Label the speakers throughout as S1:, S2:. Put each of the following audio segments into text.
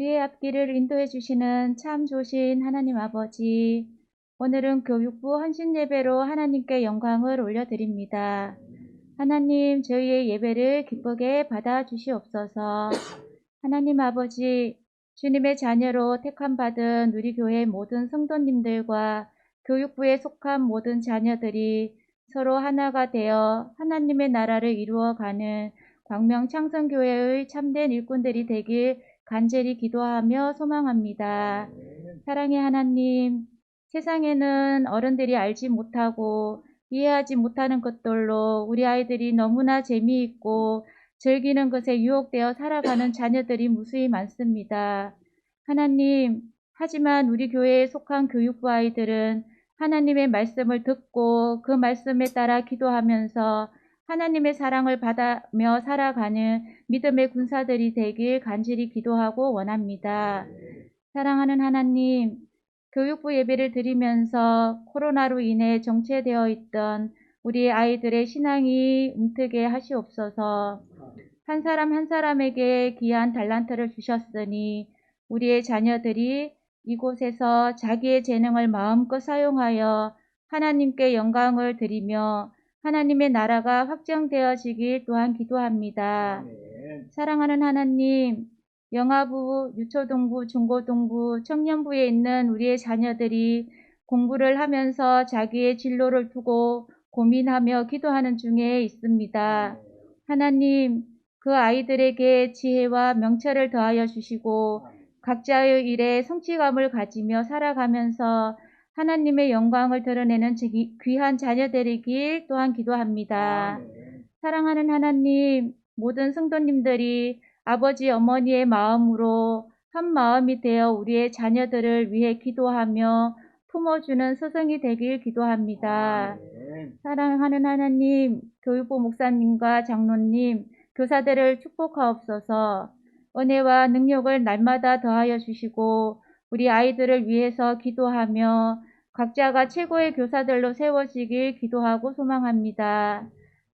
S1: 우리의 앞길을 인도해 주시는 참 좋으신 하나님 아버지, 오늘은 교육부 헌신 예배로 하나님께 영광을 올려드립니다. 하나님, 저희의 예배를 기쁘게 받아 주시옵소서. 하나님 아버지, 주님의 자녀로 택함받은 우리 교회 모든 성도님들과 교육부에 속한 모든 자녀들이 서로 하나가 되어 하나님의 나라를 이루어가는 광명창성교회의 참된 일꾼들이 되길 간절히 기도하며 소망합니다. 사랑의 하나님, 세상에는 어른들이 알지 못하고 이해하지 못하는 것들로 우리 아이들이 너무나 재미있고 즐기는 것에 유혹되어 살아가는 자녀들이 무수히 많습니다. 하나님, 하지만 우리 교회에 속한 교육부 아이들은 하나님의 말씀을 듣고 그 말씀에 따라 기도하면서 하나님의 사랑을 받으며 살아가는 믿음의 군사들이 되길 간절히 기도하고 원합니다. 사랑하는 하나님, 교육부 예배를 드리면서 코로나로 인해 정체되어 있던 우리 아이들의 신앙이 움트게 하시옵소서. 한 사람 한 사람에게 귀한 달란트를 주셨으니 우리의 자녀들이 이곳에서 자기의 재능을 마음껏 사용하여 하나님께 영광을 드리며 하나님의 나라가 확정되어지길 또한 기도합니다. 사랑하는 하나님, 영아부, 유초동부, 중고동부, 청년부에 있는 우리의 자녀들이 공부를 하면서 자기의 진로를 두고 고민하며 기도하는 중에 있습니다. 하나님, 그 아이들에게 지혜와 명철을 더하여 주시고 각자의 일에 성취감을 가지며 살아가면서 하나님의 영광을 드러내는 귀한 자녀들이길 또한 기도합니다. 사랑하는 하나님, 모든 성도님들이 아버지 어머니의 마음으로 한 마음이 되어 우리의 자녀들을 위해 기도하며 품어주는 스승이 되길 기도합니다. 사랑하는 하나님, 교육부 목사님과 장로님, 교사들을 축복하옵소서. 은혜와 능력을 날마다 더하여 주시고 우리 아이들을 위해서 기도하며 각자가 최고의 교사들로 세워지길 기도하고 소망합니다.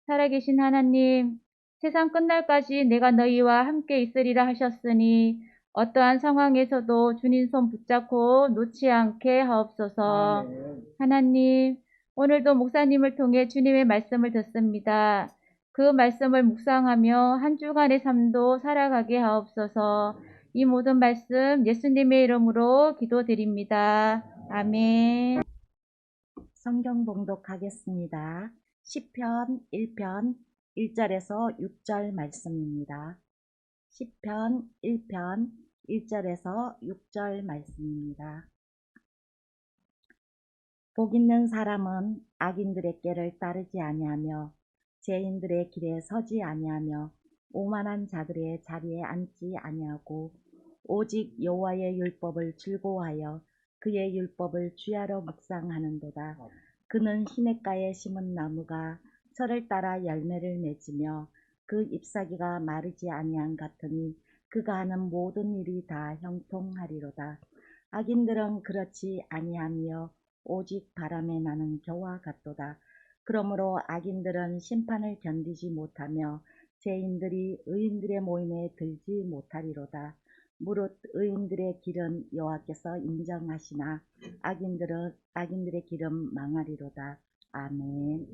S1: 살아계신 하나님, 세상 끝날까지 내가 너희와 함께 있으리라 하셨으니 어떠한 상황에서도 주님 손 붙잡고 놓지 않게 하옵소서. 하나님, 오늘도 목사님을 통해 주님의 말씀을 듣습니다. 그 말씀을 묵상하며 한 주간의 삶도 살아가게 하옵소서. 이 모든 말씀 예수님의 이름으로 기도드립니다. 아멘.
S2: 성경 봉독하겠습니다. 시편 1편 1절에서 6절 말씀입니다. 시편 1편 1절에서 6절 말씀입니다. 복 있는 사람은 악인들의 꾀를 따르지 아니하며 죄인들의 길에 서지 아니하며 오만한 자들의 자리에 앉지 아니하고 오직 여호와의 율법을 즐거워하여 그의 율법을 주야로 묵상하는도다. 그는 시냇가에 심은 나무가 철을 따라 열매를 맺으며 그 잎사귀가 마르지 아니한 같으니 그가 하는 모든 일이 다 형통하리로다. 악인들은 그렇지 아니하며 오직 바람에 나는 겨와 같도다. 그러므로 악인들은 심판을 견디지 못하며 죄인들이 의인들의 모임에 들지 못하리로다. 무릇 의인들의 길은 여호와께서 인정하시나 악인들의 길은 망하리로다. 아멘.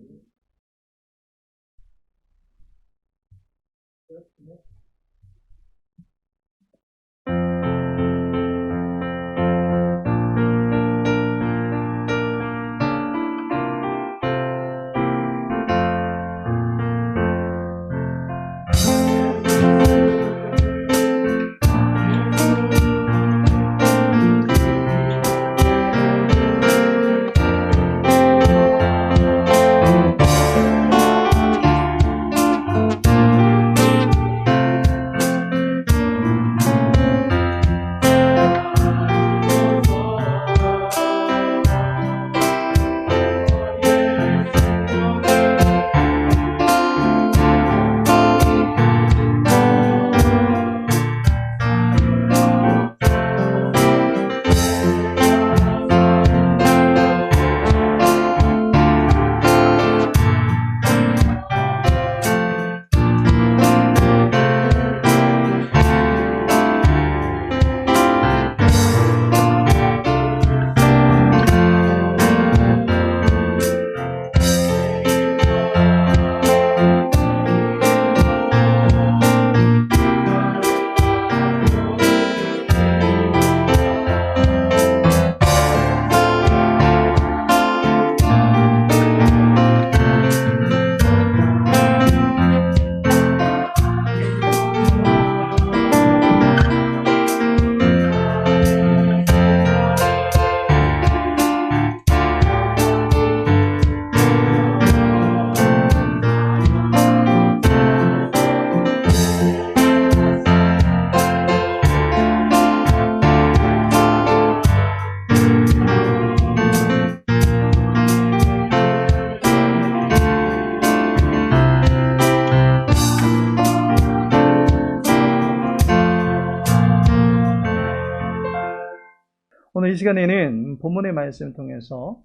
S3: 오늘 이 시간에는 본문의 말씀을 통해서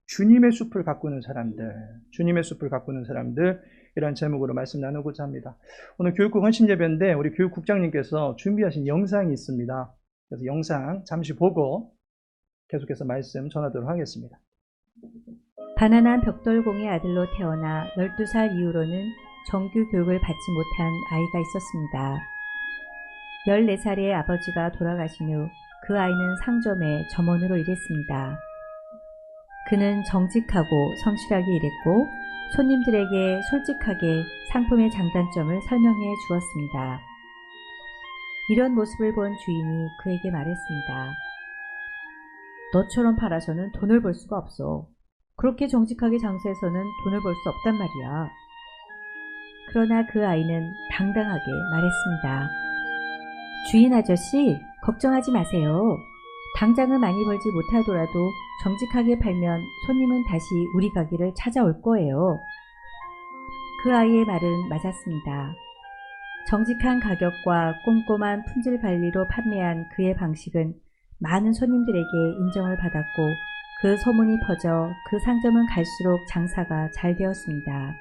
S3: 주님의 숲을 가꾸는 사람들, 이런 제목으로 말씀 나누고자 합니다. 오늘 교육국 헌신예배인데 우리 교육국장님께서 준비하신 영상이 있습니다. 그래서 영상 잠시 보고 계속해서 말씀 전하도록 하겠습니다.
S4: 가난한 벽돌공의 아들로 태어나 12살 이후로는 정규 교육을 받지 못한 아이가 있었습니다. 14살에 아버지가 돌아가신 후 그 아이는 상점의 점원으로 일했습니다. 그는 정직하고 성실하게 일했고 손님들에게 솔직하게 상품의 장단점을 설명해 주었습니다. 이런 모습을 본 주인이 그에게 말했습니다. 너처럼 팔아서는 돈을 벌 수가 없어. 그렇게 정직하게 장사해서는 돈을 벌 수 없단 말이야. 그러나 그 아이는 당당하게 말했습니다. 주인 아저씨, 걱정하지 마세요. 당장은 많이 벌지 못하더라도 정직하게 팔면 손님은 다시 우리 가게를 찾아올 거예요. 그 아이의 말은 맞았습니다. 정직한 가격과 꼼꼼한 품질 관리로 판매한 그의 방식은 많은 손님들에게 인정을 받았고 그 소문이 퍼져 그 상점은 갈수록 장사가 잘 되었습니다.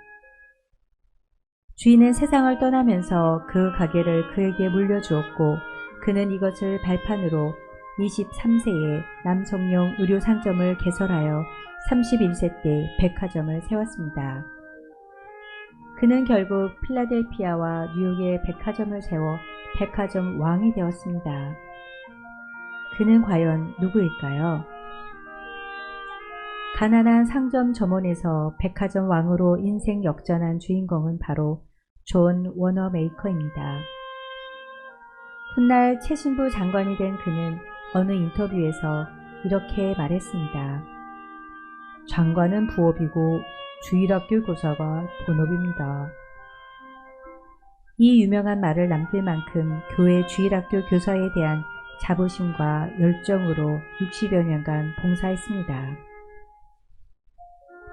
S4: 주인은 세상을 떠나면서 그 가게를 그에게 물려주었고 그는 이것을 발판으로 23세에 남성용 의료 상점을 개설하여 31세 때 백화점을 세웠습니다. 그는 결국 필라델피아와 뉴욕에 백화점을 세워 백화점 왕이 되었습니다. 그는 과연 누구일까요? 가난한 상점 점원에서 백화점 왕으로 인생 역전한 주인공은 바로 존 워너메이커입니다. 훗날 최신부 장관이 된 그는 어느 인터뷰에서 이렇게 말했습니다. 장관은 부업이고 주일학교 교사가 본업입니다. 이 유명한 말을 남길 만큼 교회 주일학교 교사에 대한 자부심과 열정으로 60여 년간 봉사했습니다.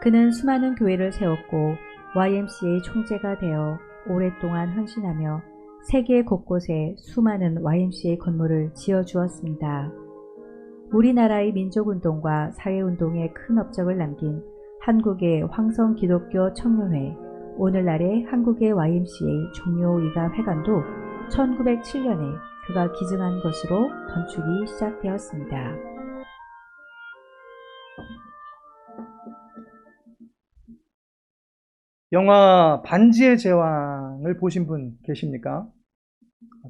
S4: 그는 수많은 교회를 세웠고 YMCA 총재가 되어 오랫동안 헌신하며 세계 곳곳에 수많은 YMCA 건물을 지어주었습니다. 우리나라의 민족운동과 사회운동에 큰 업적을 남긴 한국의 황성기독교 청년회, 오늘날의 한국의 YMCA 종료이가 회관도 1907년에 그가 기증한 것으로 건축이 시작되었습니다.
S3: 영화 반지의 제왕을 보신 분 계십니까?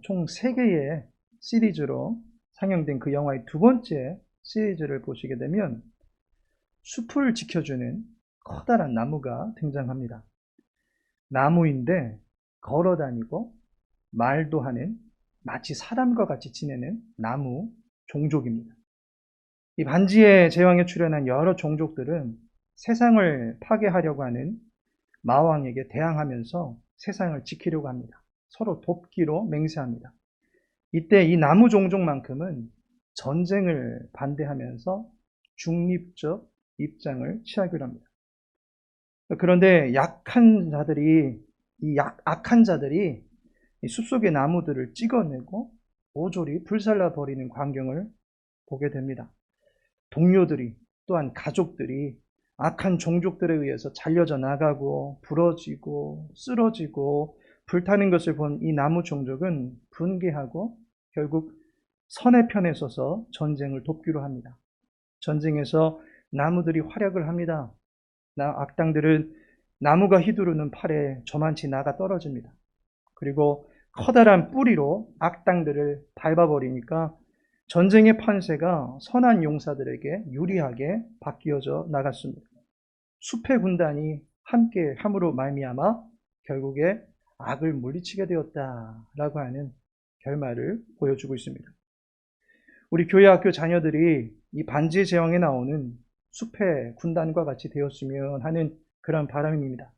S3: 총 3개의 시리즈로 상영된 그 영화의 두 번째 시리즈를 보시게 되면 숲을 지켜주는 커다란 나무가 등장합니다. 나무인데 걸어다니고 말도 하는 마치 사람과 같이 지내는 나무 종족입니다. 이 반지의 제왕에 출연한 여러 종족들은 세상을 파괴하려고 하는 마왕에게 대항하면서 세상을 지키려고 합니다. 서로 돕기로 맹세합니다. 이때 이 나무 종족만큼은 전쟁을 반대하면서 중립적 입장을 취하기로 합니다. 그런데 악한 자들이 이 숲속의 나무들을 찍어내고 모조리 불살라 버리는 광경을 보게 됩니다. 동료들이 또한 가족들이 악한 종족들에 의해서 잘려져 나가고 부러지고 쓰러지고 불타는 것을 본 이 나무 종족은 분개하고 결국 선의 편에 서서 전쟁을 돕기로 합니다. 전쟁에서 나무들이 활약을 합니다. 악당들은 나무가 휘두르는 팔에 저만치 나가 떨어집니다. 그리고 커다란 뿌리로 악당들을 밟아버리니까 전쟁의 판세가 선한 용사들에게 유리하게 바뀌어져 나갔습니다. 숲의 군단이 함께 함으로 말미암아 결국에 악을 물리치게 되었다라고 하는 결말을 보여주고 있습니다. 우리 교회 학교 자녀들이 이 반지의 제왕에 나오는 숲의 군단과 같이 되었으면 하는 그런 바람입니다.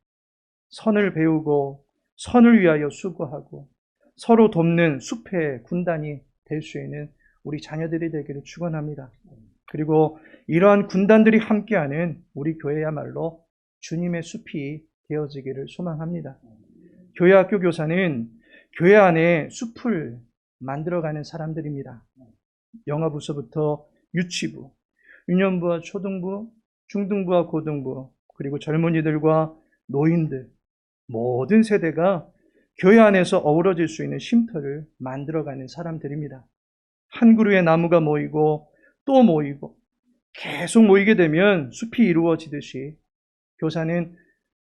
S3: 선을 배우고 선을 위하여 수고하고 서로 돕는 숲의 군단이 될 수 있는 우리 자녀들이 되기를 축원합니다. 그리고 이러한 군단들이 함께하는 우리 교회야말로 주님의 숲이 되어지기를 소망합니다. 교회 학교 교사는 교회 안에 숲을 만들어가는 사람들입니다. 영어부서부터 유치부, 유년부와 초등부, 중등부와 고등부, 그리고 젊은이들과 노인들, 모든 세대가 교회 안에서 어우러질 수 있는 쉼터를 만들어가는 사람들입니다. 한 그루의 나무가 모이고 또 모이고 계속 모이게 되면 숲이 이루어지듯이 교사는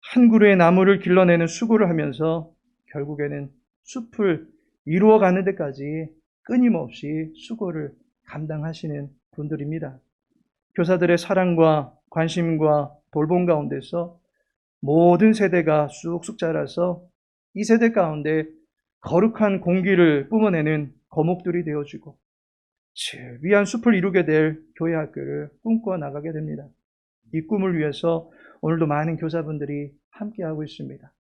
S3: 한 그루의 나무를 길러내는 수고를 하면서 결국에는 숲을 이루어가는 데까지 끊임없이 수고를 감당하시는 분들입니다. 교사들의 사랑과 관심과 돌봄 가운데서 모든 세대가 쑥쑥 자라서 이 세대 가운데 거룩한 공기를 뿜어내는 거목들이 되어주고 위한 숲을 이루게 될 교회 학교를 꿈꿔 나가게 됩니다. 이 꿈을 위해서 오늘도 많은 교사분들이 함께하고 있습니다.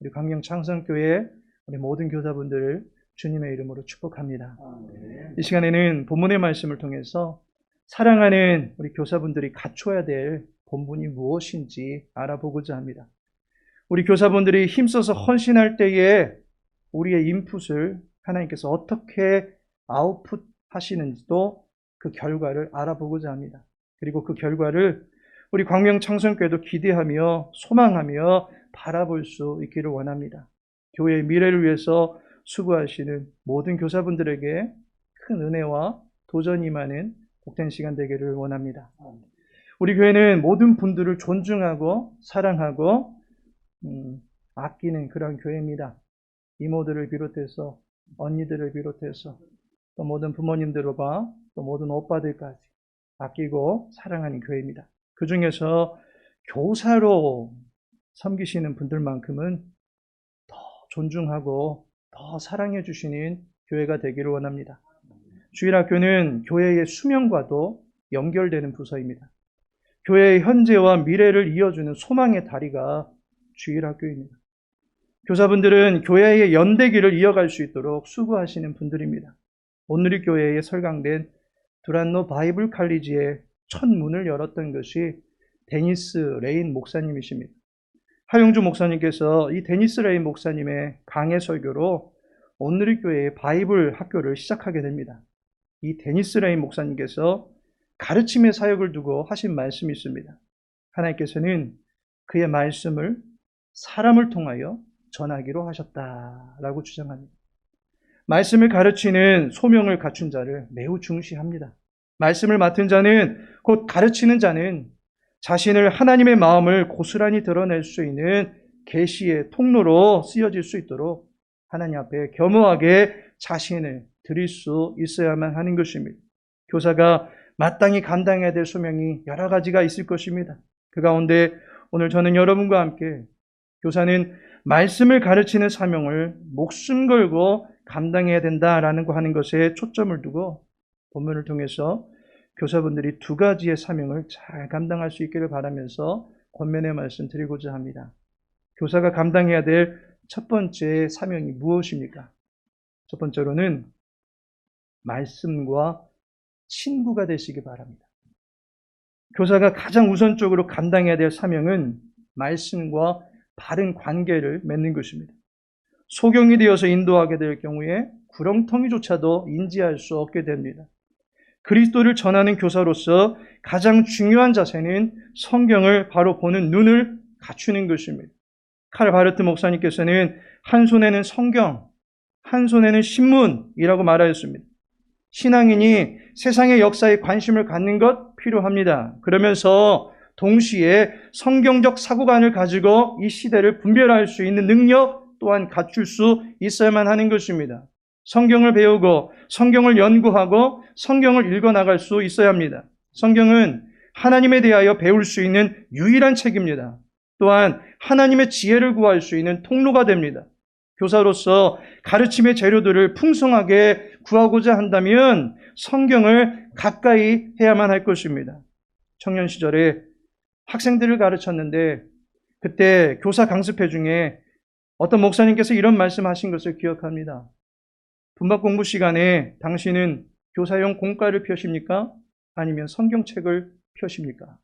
S3: 우리 광명 창성교회 우리 모든 교사분들을 주님의 이름으로 축복합니다. 이 시간에는 본문의 말씀을 통해서 사랑하는 우리 교사분들이 갖춰야 될 본분이 무엇인지 알아보고자 합니다. 우리 교사분들이 힘써서 헌신할 때에 우리의 인풋을 하나님께서 어떻게 아웃풋 하시는지도 그 결과를 알아보고자 합니다. 그리고 그 결과를 우리 광명 창성교회도 기대하며 소망하며 바라볼 수 있기를 원합니다. 교회의 미래를 위해서 수고하시는 모든 교사분들에게 큰 은혜와 도전이 임하는 복된 시간 되기를 원합니다. 우리 교회는 모든 분들을 존중하고 사랑하고 아끼는 그런 교회입니다. 이모들을 비롯해서 언니들을 비롯해서 또 모든 부모님들과 또 모든 오빠들까지 아끼고 사랑하는 교회입니다. 그 중에서 교사로 섬기시는 분들만큼은 더 존중하고 더 사랑해 주시는 교회가 되기를 원합니다. 주일학교는 교회의 수명과도 연결되는 부서입니다. 교회의 현재와 미래를 이어주는 소망의 다리가 주일학교입니다. 교사분들은 교회의 연대기를 이어갈 수 있도록 수고하시는 분들입니다. 온누리교회에 설강된 두란노 바이블 칼리지의 첫 문을 열었던 것이 데니스 레인 목사님이십니다. 하용주 목사님께서 이 데니스 레인 목사님의 강해 설교로 온누리교회의 바이블 학교를 시작하게 됩니다. 이 데니스 레인 목사님께서 가르침의 사역을 두고 하신 말씀이 있습니다. 하나님께서는 그의 말씀을 사람을 통하여 전하기로 하셨다라고 주장합니다. 말씀을 가르치는 소명을 갖춘 자를 매우 중시합니다. 말씀을 맡은 자는 곧 가르치는 자는 자신을 하나님의 마음을 고스란히 드러낼 수 있는 계시의 통로로 쓰여질 수 있도록 하나님 앞에 겸허하게 자신을 드릴 수 있어야만 하는 것입니다. 교사가 마땅히 감당해야 될 소명이 여러 가지가 있을 것입니다. 그 가운데 오늘 저는 여러분과 함께 교사는 말씀을 가르치는 사명을 목숨 걸고 감당해야 된다라는 거 하는 것에 초점을 두고 본문을 통해서 교사분들이 두 가지의 사명을 잘 감당할 수 있기를 바라면서 권면의 말씀 드리고자 합니다. 교사가 감당해야 될 첫 번째 사명이 무엇입니까? 첫 번째로는 말씀과 친구가 되시기 바랍니다. 교사가 가장 우선적으로 감당해야 될 사명은 말씀과 바른 관계를 맺는 것입니다. 소경이 되어서 인도하게 될 경우에 구렁텅이조차도 인지할 수 없게 됩니다. 그리스도를 전하는 교사로서 가장 중요한 자세는 성경을 바로 보는 눈을 갖추는 것입니다. 칼 바르트 목사님께서는 한 손에는 성경, 한 손에는 신문이라고 말하였습니다. 신앙인이 세상의 역사에 관심을 갖는 것 필요합니다. 그러면서 동시에 성경적 사고관을 가지고 이 시대를 분별할 수 있는 능력 또한 갖출 수 있어야만 하는 것입니다. 성경을 배우고 성경을 연구하고 성경을 읽어나갈 수 있어야 합니다. 성경은 하나님에 대하여 배울 수 있는 유일한 책입니다. 또한 하나님의 지혜를 구할 수 있는 통로가 됩니다. 교사로서 가르침의 재료들을 풍성하게 구하고자 한다면 성경을 가까이 해야만 할 것입니다. 청년 시절에 학생들을 가르쳤는데 그때 교사 강습회 중에 어떤 목사님께서 이런 말씀하신 것을 기억합니다. 분박 공부 시간에 당신은 교사용 공과를 펴십니까? 아니면 성경책을 펴십니까?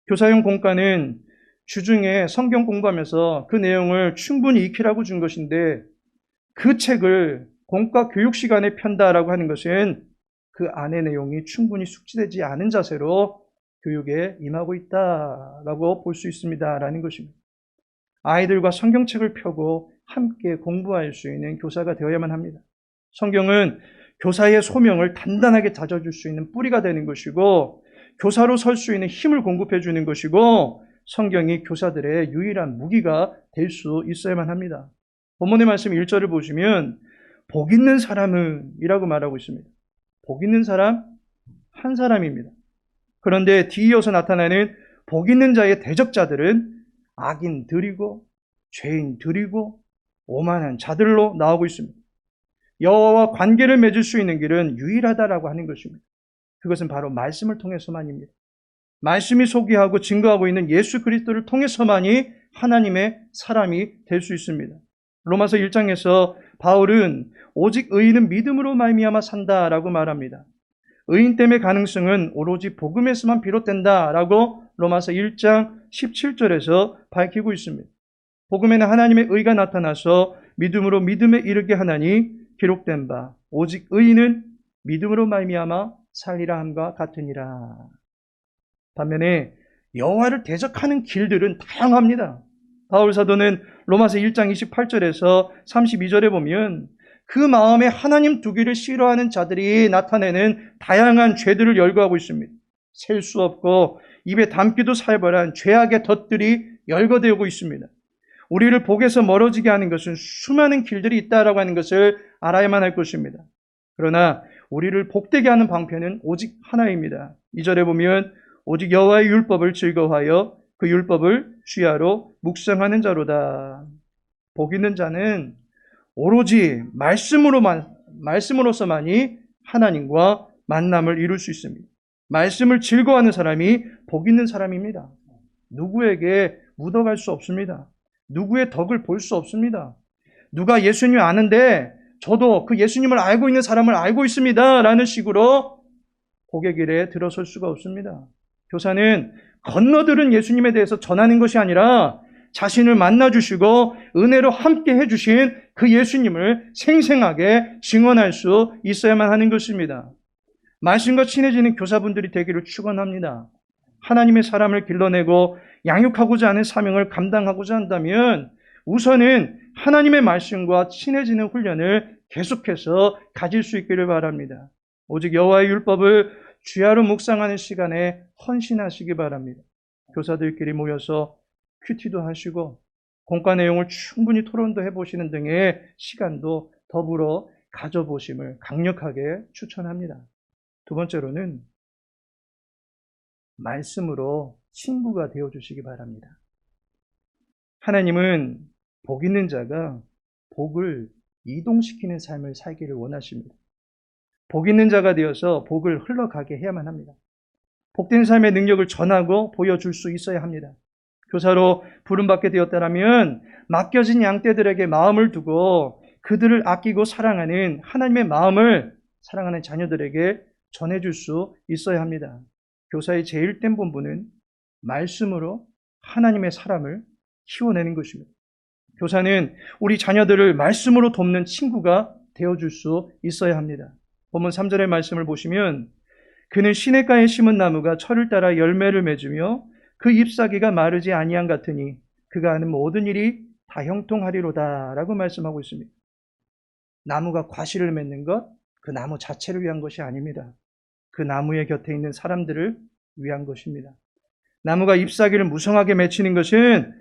S3: 교사용 공과는 주중에 성경 공부하면서 그 내용을 충분히 익히라고 준 것인데 그 책을 공과 교육 시간에 편다라고 하는 것은 그 안의 내용이 충분히 숙지되지 않은 자세로 교육에 임하고 있다라고 볼 수 있습니다라는 것입니다. 아이들과 성경책을 펴고 함께 공부할 수 있는 교사가 되어야만 합니다. 성경은 교사의 소명을 단단하게 다져줄 수 있는 뿌리가 되는 것이고, 교사로 설 수 있는 힘을 공급해 주는 것이고, 성경이 교사들의 유일한 무기가 될 수 있어야만 합니다. 본문의 말씀 1절을 보시면 복 있는 사람은 이라고 말하고 있습니다. 복 있는 사람 한 사람입니다. 그런데 뒤이어서 나타나는 복 있는 자의 대적자들은 악인들이고 죄인들이고 오만한 자들로 나오고 있습니다. 여호와와 관계를 맺을 수 있는 길은 유일하다라고 하는 것입니다. 그것은 바로 말씀을 통해서만입니다. 말씀이 소개하고 증거하고 있는 예수 그리스도를 통해서만이 하나님의 사람이 될 수 있습니다. 로마서 1장에서 바울은 오직 의인은 믿음으로 말미암아 산다라고 말합니다. 의인됨의 가능성은 오로지 복음에서만 비롯된다라고 로마서 1장 17절에서 밝히고 있습니다. 복음에는 하나님의 의가 나타나서 믿음으로 믿음에 이르게 하나니 기록된 바 오직 의인은 믿음으로 말미암아 살리라 함과 같으니라. 반면에 여호와를 대적하는 길들은 다양합니다. 바울 사도는 로마서 1장 28절에서 32절에 보면 그 마음에 하나님 두기를 싫어하는 자들이 나타내는 다양한 죄들을 열거하고 있습니다. 셀 수 없고 입에 담기도 살벌한 죄악의 덫들이 열거되고 있습니다. 우리를 복에서 멀어지게 하는 것은 수많은 길들이 있다라고 하는 것을 알아야만 할 것입니다. 그러나 우리를 복되게 하는 방편은 오직 하나입니다. 2절에 보면 오직 여호와의 율법을 즐거워하여 그 율법을 주야로 묵상하는 자로다. 복 있는 자는 오로지 말씀으로서만이 하나님과 만남을 이룰 수 있습니다. 말씀을 즐거워하는 사람이 복 있는 사람입니다. 누구에게 묻어갈 수 없습니다. 누구의 덕을 볼 수 없습니다. 누가 예수님 아는데 저도 그 예수님을 알고 있는 사람을 알고 있습니다 라는 식으로 복의 길에 들어설 수가 없습니다. 교사는 건너들은 예수님에 대해서 전하는 것이 아니라 자신을 만나주시고 은혜로 함께 해주신 그 예수님을 생생하게 증언할 수 있어야만 하는 것입니다. 말씀과 친해지는 교사분들이 되기를 축원합니다. 하나님의 사람을 길러내고 양육하고자 하는 사명을 감당하고자 한다면 우선은 하나님의 말씀과 친해지는 훈련을 계속해서 가질 수 있기를 바랍니다. 오직 여호와의 율법을 주야로 묵상하는 시간에 헌신하시기 바랍니다. 교사들끼리 모여서 큐티도 하시고 공과 내용을 충분히 토론도 해보시는 등의 시간도 더불어 가져보심을 강력하게 추천합니다. 두 번째로는 말씀으로 친구가 되어주시기 바랍니다. 하나님은 복 있는 자가 복을 이동시키는 삶을 살기를 원하십니다. 복 있는 자가 되어서 복을 흘러가게 해야만 합니다. 복된 삶의 능력을 전하고 보여줄 수 있어야 합니다. 교사로 부름받게 되었다면 맡겨진 양떼들에게 마음을 두고 그들을 아끼고 사랑하는 하나님의 마음을 사랑하는 자녀들에게 전해줄 수 있어야 합니다. 교사의 제일 된 본분은 말씀으로 하나님의 사람을 키워내는 것입니다. 교사는 우리 자녀들을 말씀으로 돕는 친구가 되어줄 수 있어야 합니다. 본문 3절의 말씀을 보시면 그는 시냇가에 심은 나무가 철을 따라 열매를 맺으며 그 잎사귀가 마르지 아니한 같으니 그가 하는 모든 일이 다 형통하리로다 라고 말씀하고 있습니다. 나무가 과실을 맺는 것, 그 나무 자체를 위한 것이 아닙니다. 그 나무의 곁에 있는 사람들을 위한 것입니다. 나무가 잎사귀를 무성하게 맺히는 것은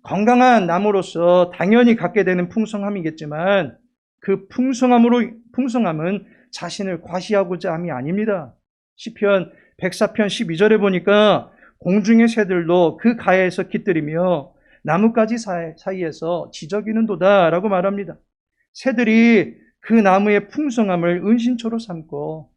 S3: 건강한 나무로서 당연히 갖게 되는 풍성함이겠지만 그 풍성함은 자신을 과시하고자 함이 아닙니다. 시편 104편 12절에 보니까 공중의 새들도 그 가야에서 깃들이며 나뭇가지 사이에서 지저귀는도다 라고 말합니다. 새들이 그 나무의 풍성함을 은신처로 삼고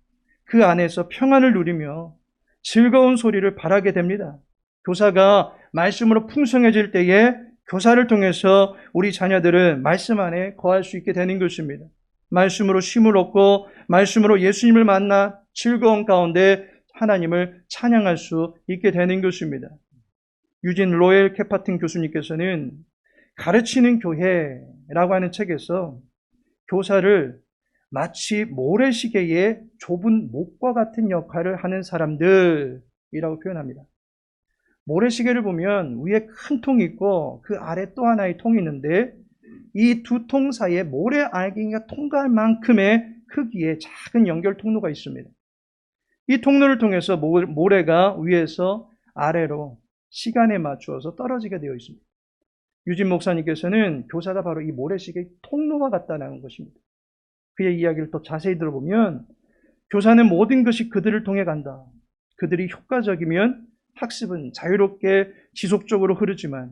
S3: 그 안에서 평안을 누리며 즐거운 소리를 바라게 됩니다. 교사가 말씀으로 풍성해질 때에 교사를 통해서 우리 자녀들은 말씀 안에 거할 수 있게 되는 것입니다. 말씀으로 쉼을 얻고 말씀으로 예수님을 만나 즐거운 가운데 하나님을 찬양할 수 있게 되는 것입니다. 유진 로엘 캐파튼 교수님께서는 가르치는 교회라고 하는 책에서 교사를 마치 모래시계의 좁은 목과 같은 역할을 하는 사람들이라고 표현합니다. 모래시계를 보면 위에 큰 통이 있고 그 아래 또 하나의 통이 있는데 이 두 통 사이에 모래 알갱이가 통과할 만큼의 크기의 작은 연결 통로가 있습니다. 이 통로를 통해서 모래가 위에서 아래로 시간에 맞추어서 떨어지게 되어 있습니다. 유진 목사님께서는 교사가 바로 이 모래시계의 통로와 같다는 것입니다. 그의 이야기를 더 자세히 들어보면 교사는 모든 것이 그들을 통해 간다. 그들이 효과적이면 학습은 자유롭게 지속적으로 흐르지만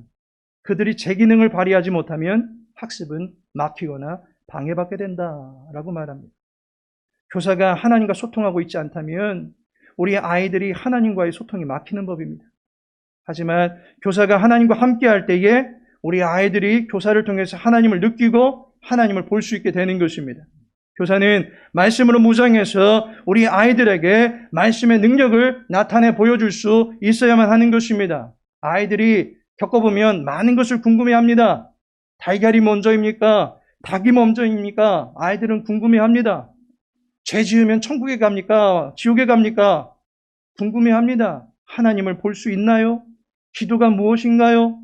S3: 그들이 제 기능을 발휘하지 못하면 학습은 막히거나 방해받게 된다라고 말합니다. 교사가 하나님과 소통하고 있지 않다면 우리 아이들이 하나님과의 소통이 막히는 법입니다. 하지만 교사가 하나님과 함께할 때에 우리 아이들이 교사를 통해서 하나님을 느끼고 하나님을 볼 수 있게 되는 것입니다. 교사는 말씀으로 무장해서 우리 아이들에게 말씀의 능력을 나타내 보여줄 수 있어야만 하는 것입니다. 아이들이 겪어보면 많은 것을 궁금해합니다. 달걀이 먼저입니까? 닭이 먼저입니까? 아이들은 궁금해합니다. 죄 지으면 천국에 갑니까? 지옥에 갑니까? 궁금해합니다. 하나님을 볼 수 있나요? 기도가 무엇인가요?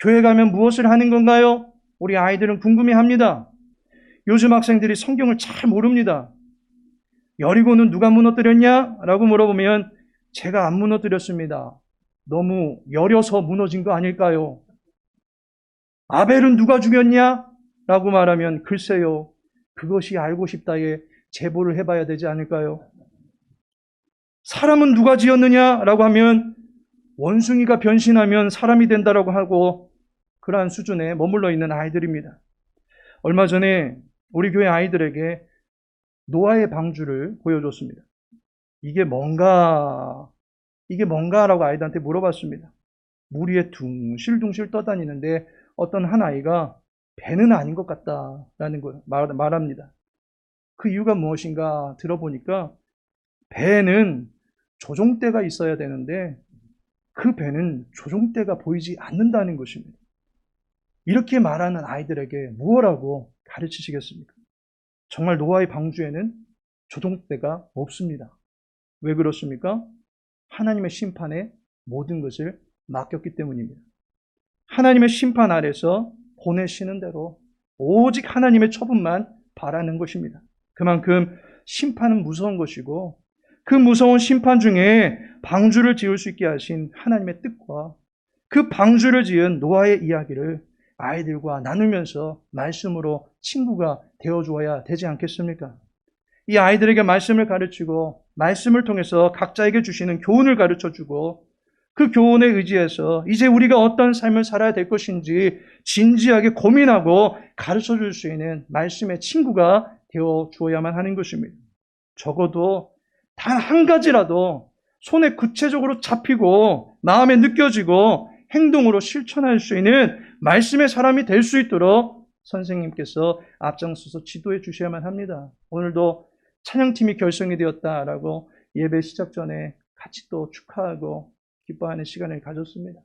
S3: 교회 가면 무엇을 하는 건가요? 우리 아이들은 궁금해합니다. 요즘 학생들이 성경을 잘 모릅니다. 여리고는 누가 무너뜨렸냐? 라고 물어보면 제가 안 무너뜨렸습니다. 너무 여려서 무너진 거 아닐까요? 아벨은 누가 죽였냐? 라고 말하면 글쎄요. 그것이 알고 싶다에 제보를 해봐야 되지 않을까요? 사람은 누가 지었느냐? 라고 하면 원숭이가 변신하면 사람이 된다라고 하고 그러한 수준에 머물러 있는 아이들입니다. 얼마 전에 우리 교회 아이들에게 노아의 방주를 보여줬습니다. 이게 뭔가라고 아이들한테 물어봤습니다. 물 위에 둥실둥실 떠다니는데 어떤 한 아이가 배는 아닌 것 같다라는 걸 말합니다. 그 이유가 무엇인가 들어보니까 배에는 조종대가 있어야 되는데 그 배는 조종대가 보이지 않는다는 것입니다. 이렇게 말하는 아이들에게 무엇라고 가르치시겠습니까? 정말 노아의 방주에는 조종대가 없습니다. 왜 그렇습니까? 하나님의 심판에 모든 것을 맡겼기 때문입니다. 하나님의 심판 아래서 보내시는 대로 오직 하나님의 처분만 바라는 것입니다. 그만큼 심판은 무서운 것이고 그 무서운 심판 중에 방주를 지을 수 있게 하신 하나님의 뜻과 그 방주를 지은 노아의 이야기를 아이들과 나누면서 말씀으로 친구가 되어주어야 되지 않겠습니까? 이 아이들에게 말씀을 가르치고 말씀을 통해서 각자에게 주시는 교훈을 가르쳐주고 그 교훈에 의지해서 이제 우리가 어떤 삶을 살아야 될 것인지 진지하게 고민하고 가르쳐줄 수 있는 말씀의 친구가 되어주어야만 하는 것입니다. 적어도 단 한 가지라도 손에 구체적으로 잡히고 마음에 느껴지고 행동으로 실천할 수 있는 말씀의 사람이 될 수 있도록 선생님께서 앞장서서 지도해 주셔야만 합니다. 오늘도 찬양팀이 결성이 되었다라고 예배 시작 전에 같이 또 축하하고 기뻐하는 시간을 가졌습니다.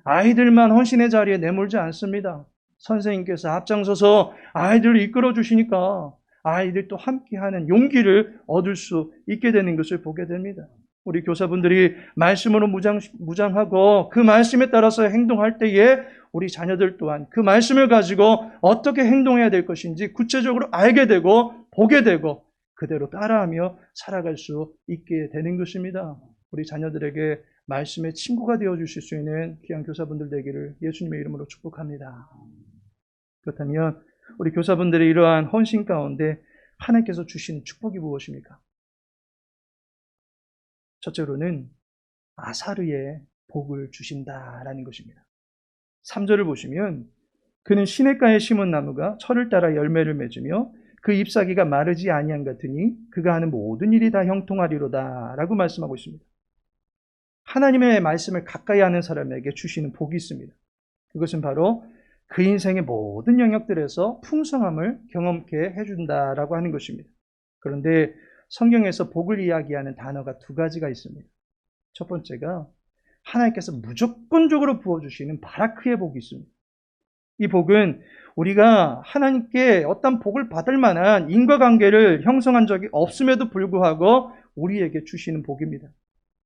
S3: 아이들만 헌신의 자리에 내몰지 않습니다. 선생님께서 앞장서서 아이들을 이끌어 주시니까 아이들 또 함께하는 용기를 얻을 수 있게 되는 것을 보게 됩니다. 우리 교사분들이 말씀으로 무장하고 그 말씀에 따라서 행동할 때에 우리 자녀들 또한 그 말씀을 가지고 어떻게 행동해야 될 것인지 구체적으로 알게 되고 보게 되고 그대로 따라하며 살아갈 수 있게 되는 것입니다. 우리 자녀들에게 말씀의 친구가 되어주실 수 있는 귀한 교사분들 되기를 예수님의 이름으로 축복합니다. 그렇다면 우리 교사분들의 이러한 헌신 가운데 하나님께서 주신 축복이 무엇입니까? 첫째로는 아사르의 복을 주신다라는 것입니다. 3절을 보시면 그는 시냇가에 심은 나무가 철을 따라 열매를 맺으며 그 잎사귀가 마르지 아니한 같으니 그가 하는 모든 일이 다 형통하리로다 라고 말씀하고 있습니다. 하나님의 말씀을 가까이 하는 사람에게 주시는 복이 있습니다. 그것은 바로 그 인생의 모든 영역들에서 풍성함을 경험케 해준다라고 하는 것입니다. 그런데 성경에서 복을 이야기하는 단어가 두 가지가 있습니다. 첫 번째가 하나님께서 무조건적으로 부어주시는 바라크의 복이 있습니다. 이 복은 우리가 하나님께 어떤 복을 받을 만한 인과관계를 형성한 적이 없음에도 불구하고 우리에게 주시는 복입니다.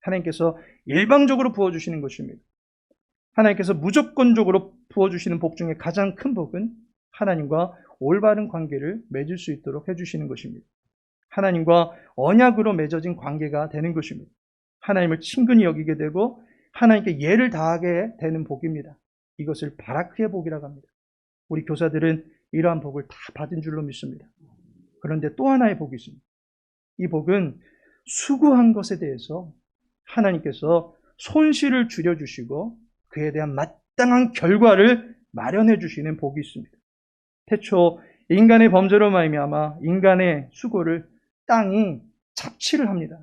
S3: 하나님께서 일방적으로 부어주시는 것입니다. 하나님께서 무조건적으로 부어주시는 복 중에 가장 큰 복은 하나님과 올바른 관계를 맺을 수 있도록 해주시는 것입니다. 하나님과 언약으로 맺어진 관계가 되는 것입니다. 하나님을 친근히 여기게 되고 하나님께 예를 다하게 되는 복입니다. 이것을 바라크의 복이라고 합니다. 우리 교사들은 이러한 복을 다 받은 줄로 믿습니다. 그런데 또 하나의 복이 있습니다. 이 복은 수고한 것에 대해서 하나님께서 손실을 줄여주시고 그에 대한 마땅한 결과를 마련해 주시는 복이 있습니다. 태초 인간의 범죄로 말미암아 인간의 수고를 땅이 착취를 합니다.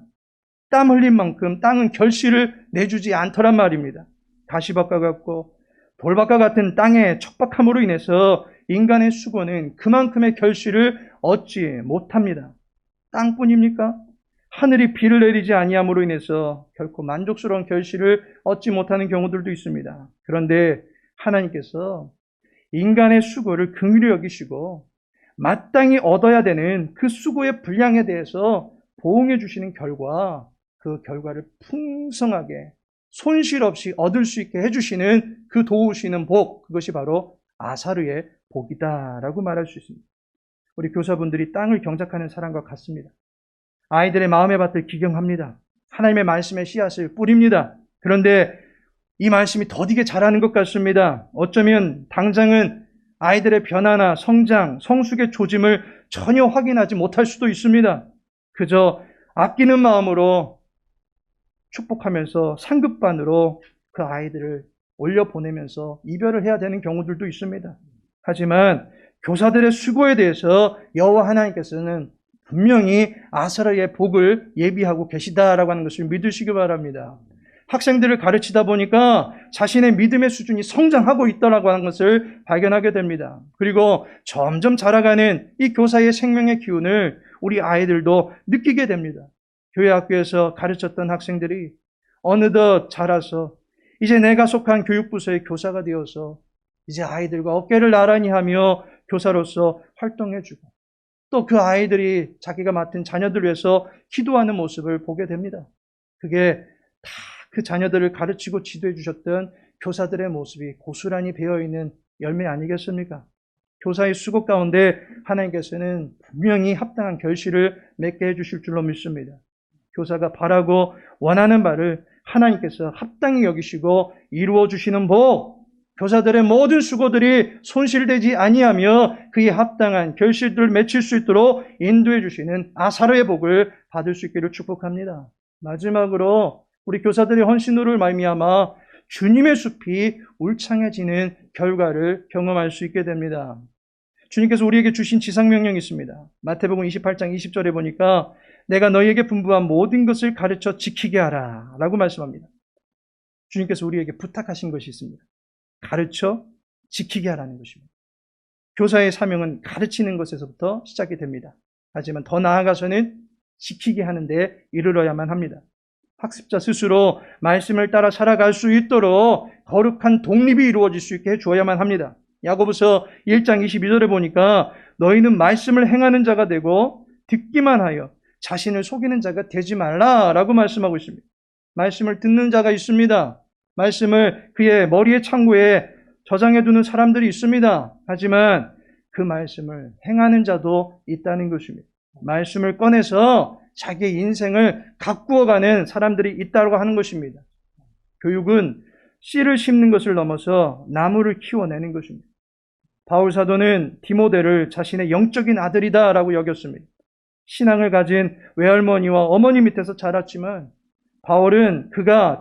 S3: 땀 흘린 만큼 땅은 결실을 내주지 않더란 말입니다. 가시밭과 같고 돌밭과 같은 땅의 척박함으로 인해서 인간의 수고는 그만큼의 결실을 얻지 못합니다. 땅뿐입니까? 하늘이 비를 내리지 아니함으로 인해서 결코 만족스러운 결실을 얻지 못하는 경우들도 있습니다. 그런데 하나님께서 인간의 수고를 긍휼히 여기시고 마땅히 얻어야 되는 그 수고의 분량에 대해서 보응해 주시는 결과, 그 결과를 풍성하게 손실 없이 얻을 수 있게 해주시는 그 도우시는 복, 그것이 바로 아사르의 복이다라고 말할 수 있습니다. 우리 교사분들이 땅을 경작하는 사람과 같습니다. 아이들의 마음의 밭을 기경합니다. 하나님의 말씀의 씨앗을 뿌립니다. 그런데 이 말씀이 더디게 자라는 것 같습니다. 어쩌면 당장은 아이들의 변화나 성장, 성숙의 조짐을 전혀 확인하지 못할 수도 있습니다. 그저 아끼는 마음으로 축복하면서 상급반으로 그 아이들을 올려보내면서 이별을 해야 되는 경우들도 있습니다. 하지만 교사들의 수고에 대해서 여호와 하나님께서는 분명히 아사르의 복을 예비하고 계시다라고 하는 것을 믿으시기 바랍니다. 학생들을 가르치다 보니까 자신의 믿음의 수준이 성장하고 있다라고 하는 것을 발견하게 됩니다. 그리고 점점 자라가는 이 교사의 생명의 기운을 우리 아이들도 느끼게 됩니다. 교회 학교에서 가르쳤던 학생들이 어느덧 자라서 이제 내가 속한 교육부서의 교사가 되어서 이제 아이들과 어깨를 나란히 하며 교사로서 활동해주고 또 그 아이들이 자기가 맡은 자녀들 위해서 기도하는 모습을 보게 됩니다. 그게 다 그 자녀들을 가르치고 지도해 주셨던 교사들의 모습이 고스란히 배어있는 열매 아니겠습니까? 교사의 수고 가운데 하나님께서는 분명히 합당한 결실을 맺게 해주실 줄로 믿습니다. 교사가 바라고 원하는 바를 하나님께서 합당히 여기시고 이루어 주시는 복, 교사들의 모든 수고들이 손실되지 아니하며 그에 합당한 결실들을 맺힐 수 있도록 인도해 주시는 아사르의 복을 받을 수 있기를 축복합니다. 마지막으로 우리 교사들의 헌신으로 말미암아 주님의 숲이 울창해지는 결과를 경험할 수 있게 됩니다. 주님께서 우리에게 주신 지상명령이 있습니다. 마태복음 28장 20절에 보니까 내가 너희에게 분부한 모든 것을 가르쳐 지키게 하라 라고 말씀합니다. 주님께서 우리에게 부탁하신 것이 있습니다. 가르쳐 지키게 하라는 것입니다. 교사의 사명은 가르치는 것에서부터 시작이 됩니다. 하지만 더 나아가서는 지키게 하는 데 이르러야만 합니다. 학습자 스스로 말씀을 따라 살아갈 수 있도록 거룩한 독립이 이루어질 수 있게 해주어야만 합니다. 야고보서 1장 22절에 보니까 너희는 말씀을 행하는 자가 되고 듣기만 하여 자신을 속이는 자가 되지 말라라고 말씀하고 있습니다. 말씀을 듣는 자가 있습니다. 말씀을 그의 머리의 창고에 저장해 두는 사람들이 있습니다. 하지만 그 말씀을 행하는 자도 있다는 것입니다. 말씀을 꺼내서 자기의 인생을 가꾸어가는 사람들이 있다고 하는 것입니다. 교육은 씨를 심는 것을 넘어서 나무를 키워내는 것입니다. 바울 사도는 디모데를 자신의 영적인 아들이다라고 여겼습니다. 신앙을 가진 외할머니와 어머니 밑에서 자랐지만 바울은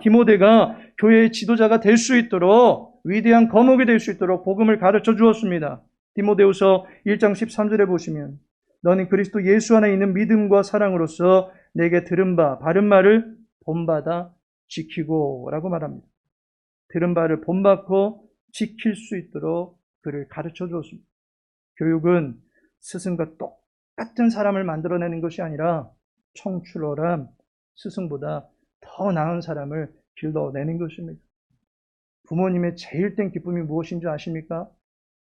S3: 디모데가 교회의 지도자가 될 수 있도록 위대한 거목이 될 수 있도록 복음을 가르쳐 주었습니다. 디모데후서 1장 13절에 보시면 너는 그리스도 예수 안에 있는 믿음과 사랑으로서 내게 들은 바 바른 말을 본받아 지키고 라고 말합니다. 들은 바를 본받고 지킬 수 있도록 그를 가르쳐 주었습니다. 교육은 스승과 똑같은 사람을 만들어내는 것이 아니라 청출어람 스승보다 더 나은 사람을 길러내는 것입니다. 부모님의 제일 된 기쁨이 무엇인 줄 아십니까?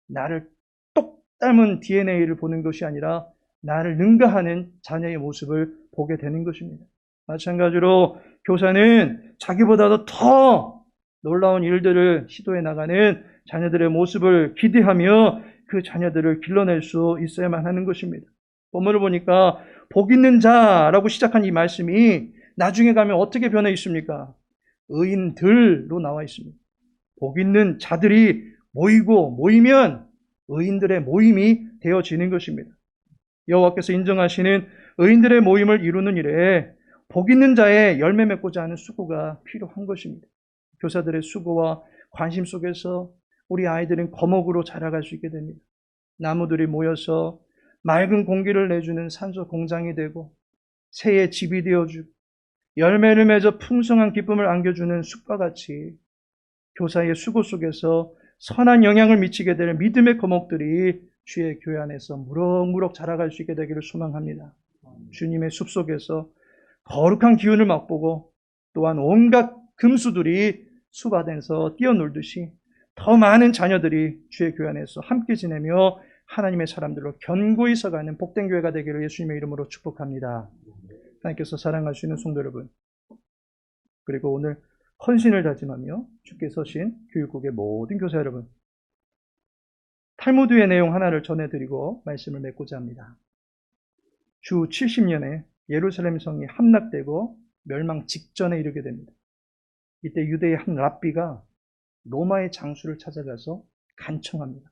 S3: 나를 똑 닮은 DNA를 보는 것이 아니라 나를 능가하는 자녀의 모습을 보게 되는 것입니다. 마찬가지로 교사는 자기보다도 더 놀라운 일들을 시도해 나가는 자녀들의 모습을 기대하며 그 자녀들을 길러낼 수 있어야만 하는 것입니다. 본문을 보니까 복 있는 자라고 시작한 이 말씀이 나중에 가면 어떻게 변해 있습니까? 의인들로 나와 있습니다. 복 있는 자들이 모이면 의인들의 모임이 되어지는 것입니다. 여호와께서 인정하시는 의인들의 모임을 이루는 일에 복 있는 자의 열매 맺고자 하는 수고가 필요한 것입니다. 교사들의 수고와 관심 속에서 우리 아이들은 거목으로 자라갈 수 있게 됩니다. 나무들이 모여서 맑은 공기를 내주는 산소 공장이 되고 새의 집이 되어주고 열매를 맺어 풍성한 기쁨을 안겨주는 숲과 같이 교사의 수고 속에서 선한 영향을 미치게 될 믿음의 거목들이 주의 교회 안에서 무럭무럭 자라갈 수 있게 되기를 소망합니다. 주님의 숲 속에서 거룩한 기운을 맛보고 또한 온갖 금수들이 숲 안에서 뛰어놀듯이 더 많은 자녀들이 주의 교회 안에서 함께 지내며 하나님의 사람들로 견고히 서가는 복된 교회가 되기를 예수님의 이름으로 축복합니다. 하나님께서 사랑하시는 성도 여러분, 그리고 오늘 헌신을 다짐하며 주께 서신 교육국의 모든 교사 여러분, 탈무드의 내용 하나를 전해드리고 말씀을 맺고자 합니다. 주 70년에 예루살렘 성이 함락되고 멸망 직전에 이르게 됩니다. 이때 유대의 한 랍비가 로마의 장수를 찾아가서 간청합니다.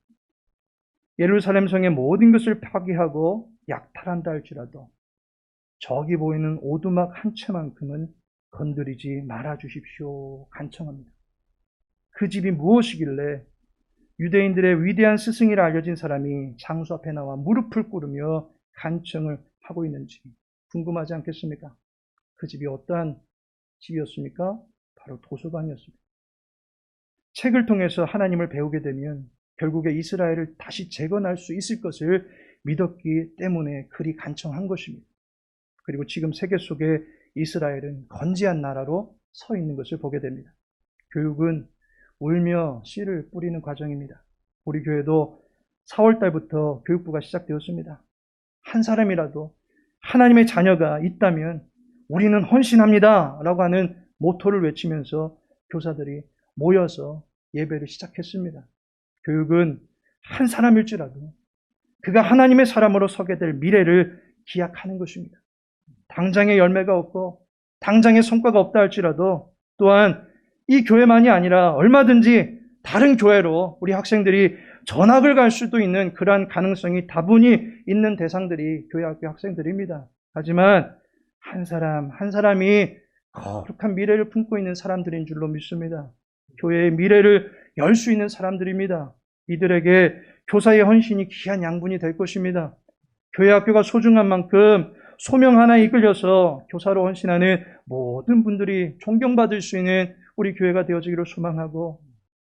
S3: 예루살렘 성의 모든 것을 파괴하고 약탈한다 할지라도 저기 보이는 오두막 한 채만큼은 건드리지 말아 주십시오. 간청합니다. 그 집이 무엇이길래 유대인들의 위대한 스승이라 알려진 사람이 장수 앞에 나와 무릎을 꿇으며 간청을 하고 있는지 궁금하지 않겠습니까? 그 집이 어떠한 집이었습니까? 바로 도서관이었습니다. 책을 통해서 하나님을 배우게 되면 결국에 이스라엘을 다시 재건할 수 있을 것을 믿었기 때문에 그리 간청한 것입니다. 그리고 지금 세계 속에 이스라엘은 건재한 나라로 서 있는 것을 보게 됩니다. 교육은 울며 씨를 뿌리는 과정입니다. 우리 교회도 4월 달부터 교육부가 시작되었습니다. 한 사람이라도 하나님의 자녀가 있다면 우리는 헌신합니다 라고 하는 모토를 외치면서 교사들이 모여서 예배를 시작했습니다. 교육은 한 사람일지라도 그가 하나님의 사람으로 서게 될 미래를 기약하는 것입니다. 당장의 열매가 없고 당장의 성과가 없다 할지라도 또한 이 교회만이 아니라 얼마든지 다른 교회로 우리 학생들이 전학을 갈 수도 있는 그러한 가능성이 다분히 있는 대상들이 교회학교 학생들입니다. 하지만 한 사람 한 사람이 거룩한 미래를 품고 있는 사람들인 줄로 믿습니다. 교회의 미래를 열 수 있는 사람들입니다. 이들에게 교사의 헌신이 귀한 양분이 될 것입니다. 교회학교가 소중한 만큼 소명 하나에 이끌려서 교사로 헌신하는 모든 분들이 존경받을 수 있는 우리 교회가 되어지기를 소망하고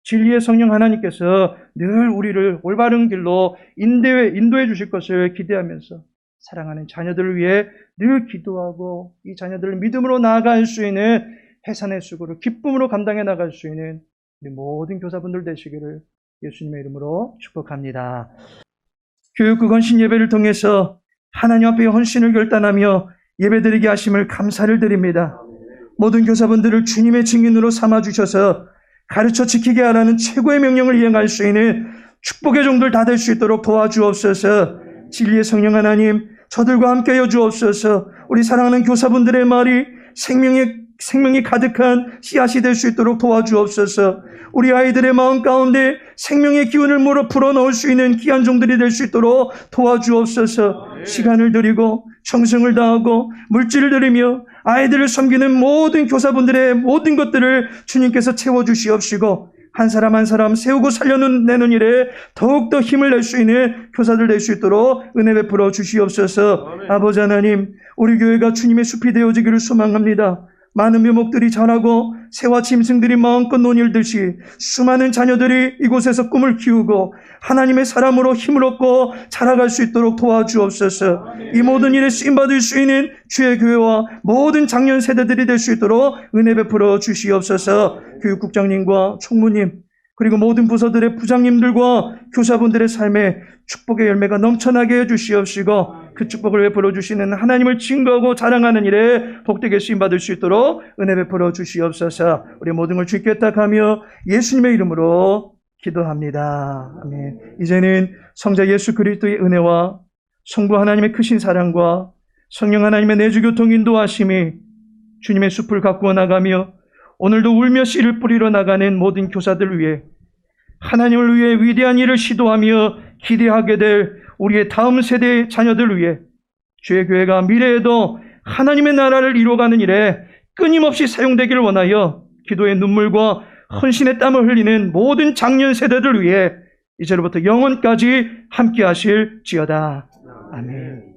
S3: 진리의 성령 하나님께서 늘 우리를 올바른 길로 인도해 주실 것을 기대하면서 사랑하는 자녀들을 위해 늘 기도하고 이 자녀들을 믿음으로 나아갈 수 있는 해산의 수고를 기쁨으로 감당해 나갈 수 있는 우리 모든 교사분들 되시기를 예수님의 이름으로 축복합니다. 교육국 헌신 예배를 통해서 하나님 앞에 헌신을 결단하며 예배드리게 하심을 감사를 드립니다. 모든 교사분들을 주님의 증인으로 삼아주셔서 가르쳐 지키게 하라는 최고의 명령을 이행할 수 있는 축복의 종들 다 될 수 있도록 도와주옵소서. 진리의 성령 하나님, 저들과 함께여 주옵소서. 우리 사랑하는 교사분들의 말이 생명이 가득한 씨앗이 될 수 있도록 도와주옵소서. 우리 아이들의 마음 가운데 생명의 기운을 불어넣을 수 있는 귀한 종들이 될 수 있도록 도와주옵소서. 시간을 드리고 정성을 다하고 물질을 들이며 아이들을 섬기는 모든 교사분들의 모든 것들을 주님께서 채워주시옵시고 한 사람 한 사람 세우고 살려내는 일에 더욱더 힘을 낼 수 있는 교사들 될 수 있도록 은혜 베풀어 주시옵소서. 아버지 하나님, 우리 교회가 주님의 숲이 되어지기를 소망합니다. 많은 묘목들이 자라고 새와 짐승들이 마음껏 논일듯이 수많은 자녀들이 이곳에서 꿈을 키우고 하나님의 사람으로 힘을 얻고 자라갈 수 있도록 도와주옵소서. 이 모든 일에 쓰임받을 수 있는 주의 교회와 모든 장년 세대들이 될 수 있도록 은혜 베풀어 주시옵소서. 교육국장님과 총무님, 그리고 모든 부서들의 부장님들과 교사분들의 삶에 축복의 열매가 넘쳐나게 해주시옵시고 그 축복을 베풀어 주시는 하나님을 증거하고 자랑하는 일에 복되게 쓰임받을 수 있도록 은혜 베풀어 주시옵소서. 우리 모든 걸 주께 탁하며 예수님의 이름으로 기도합니다. 아멘. 이제는 성자 예수 그리스도의 은혜와 성부 하나님의 크신 사랑과 성령 하나님의 내주교통 인도하심이 주님의 숲을 가꾸어 나가며 오늘도 울며 씨를 뿌리러 나가는 모든 교사들 위해 하나님을 위해 위대한 일을 시도하며 기대하게 될 우리의 다음 세대의 자녀들 위해 주의 교회가 미래에도 하나님의 나라를 이루어가는 일에 끊임없이 사용되기를 원하여 기도의 눈물과 헌신의 땀을 흘리는 모든 장년 세대들 위해 이제로부터 영원까지 함께 하실지어다. 아멘.